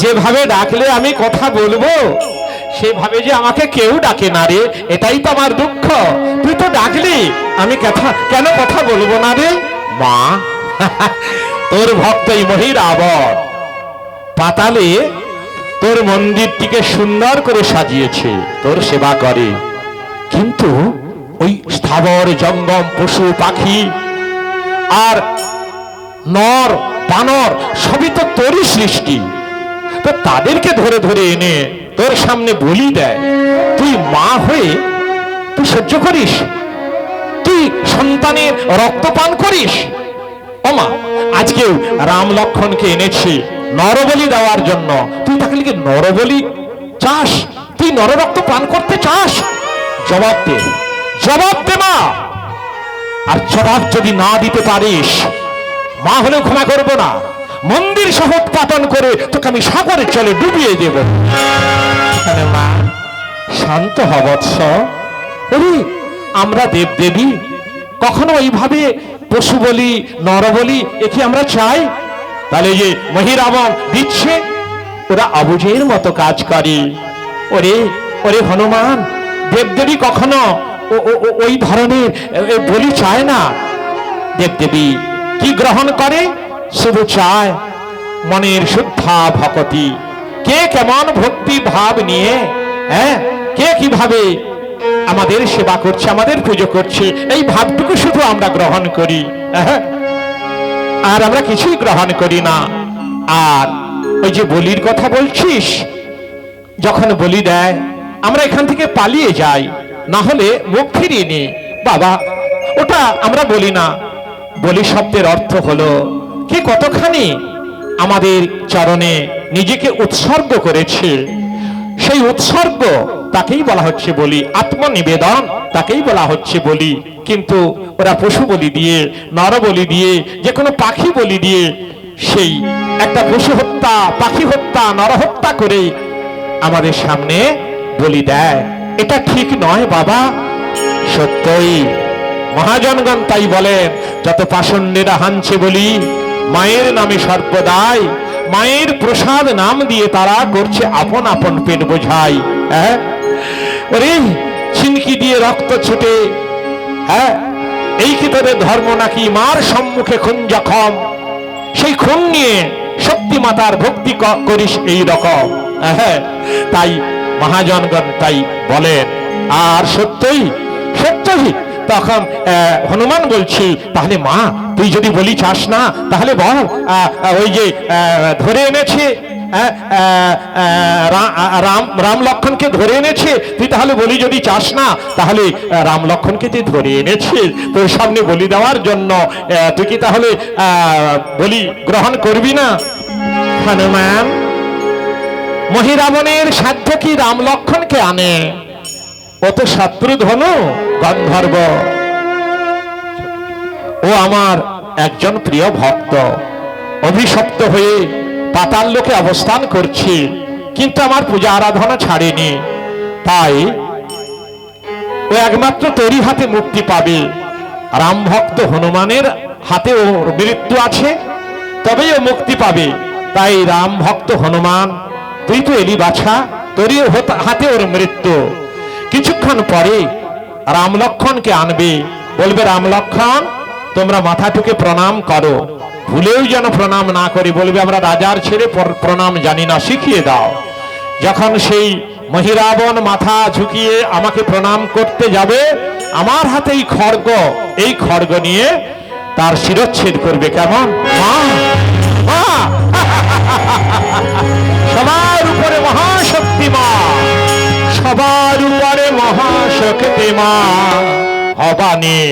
যেভাবে ডাকলে আমি কথা বলবো সেভাবে যে আমাকে কেউ ডাকে না রে, এটাই তো আমার দুঃখ। তুই তো ডাকলি, আমি কেন কথা বলবো না রে? মা, তোর ভক্ত এই মহিরাবণ পাতালে তোর মন্দিরটিকে সুন্দর করে সাজিয়েছে, তোর সেবা করে, কিন্তু ওই স্থাবর জঙ্গম পশু পাখি আর নর বানর সবই তো তোরই সৃষ্টি। তো তাদেরকে ধরে ধরে এনে তোর সামনে বলি দেয়, তুই মা হয়ে তুই সহ্য করিস? তুই সন্তানের রক্তপান করিস? ও মা, আজকেও রাম লক্ষ্মণকে এনেছি নরবলি দেওয়ার জন্য, তুই তাকে লিখে নরবলি চাস? তুই নররক্ত পান করতে চাস? জবাব দে, জবাব দে মা। আর জবাব যদি না দিতে পারিস, মা হলেও ক্ষমা করব না, মন্দির সহ উৎপাদন করে তোকে আমি সাগরে চলে ডুবিয়ে দেব। মা, শান্ত হ বৎস। আমরা দেবদেবী কখনো এইভাবে পশু বলি নরবলি একে আমরা চাই? তাহলে যে মহিরাবণ দিচ্ছে, ওরা অবুঝের মতো কাজ করে। ওরে ওরে হনুমান, দেবদেবী কখনো ওই ধরনের বলি চায় না। দেবদেবী কি গ্রহণ করে? শুধু চায় মনের শুদ্ধা ভক্তি। কে কেমন ভক্তি ভাব নিয়ে, কে কিভাবে আমাদের সেবা করছে, আমাদের পুজো করছে, এই ভাবটুকু শুধু আমরা গ্রহণ করি, আর আমরা কিছুই গ্রহণ করি না। আর ওই যে বলির কথা বলছিস, যখন বলি দেয় আমরা এখান থেকে পালিয়ে যাই, না হলে মুখ ফিরিয়ে নি। বাবা, ওটা আমরা বলি না। বলি শব্দের অর্থ হলো কে কতখানি আমাদের চরণে নিজেকে উৎসর্গ করেছে, সেই উৎসর্গ তাকেই বলা হচ্ছে বলি। আত্মনিবেদন তাকেই বলা হচ্ছে বলি। কিন্তু ওরা পশু বলি দিয়ে, নর বলি দিয়ে, যে কোনো পাখি বলি দিয়ে সেই একটা পশু হত্যা, পাখি হত্যা, নর হত্যা করে আমাদের সামনে বলি দেয়। এটা ঠিক নয় বাবা। সত্যই মহাজনগণ তাই বলেন, যত পাষণ্ডেরা হানছে বলি মায়ের নামে সর্বদাই, মায়ের প্রসাদ নাম দিয়ে তারা করছে আপন আপন পেট বোঝাই। ওরে ছিনকি দিয়ে রক্ত ছুটে, এই কি তোদের ধর্ম নাকি? মার সম্মুখে খুন জখম, সেই খুন নিয়ে শক্তি মাতার ভক্তি করিস এই রকম। তাই মহাজনগণ তাই বলেন। আর সত্যই সত্যই তখন হনুমান বলছি, তাহলে মা তুই যদি বলি চাস না, তাহলে বল, ওই যে ধরে এনেছে রাম লক্ষ্মণকে ধরে এনেছে, তুই তাহলে বলি যদি চাস না, তাহলে রাম লক্ষ্মণকে তুই ধরে এনেছে তোর সামনে বলি দেওয়ার জন্য, তুই কি তাহলে বলি গ্রহণ করবি না? হনুমান, মহিরাবণের সাধ্য কি রাম লক্ষ্মণকে আনে? ও তো শত্রুধনু গন্ধর্ব, ও আমার একজন প্রিয় ভক্ত, অভিশপ্ত হয়ে পাতাল লোকে অবস্থান করছে, কিন্তু আমার পূজা আরাধনা ছাড়েনি। তাই ও একমাত্র তোরই হাতে মুক্তি পাবে। রাম ভক্ত হনুমানের হাতে ওর মৃত্যু আছে, তবেই ও মুক্তি পাবে। তাই রাম ভক্ত হনুমান, তুই তো এলি বাছা, তোরই হাতে ওর মৃত্যু। কিছুক্ষণ পরে রাম লক্ষ্মণকে আনবে, বলবে রাম লক্ষ্মণ তোমরা মাথাটুকে প্রণাম করো, ভুলেও যেন প্রণাম না করি, বলবে আমরা রাজার ছেড়ে প্রণাম জানি না, শিখিয়ে দাও। যখন সেই মহিরাবণ মাথা ঝুঁকিয়ে আমাকে প্রণাম করতে যাবে, আমার হাতে এই খড়গ নিয়ে তার শিরচ্ছেদ করবে। কেমন মা? সবার উপরে মহাশক্তি মা, সবার উপরে মহাশক্তি মা ভবানী।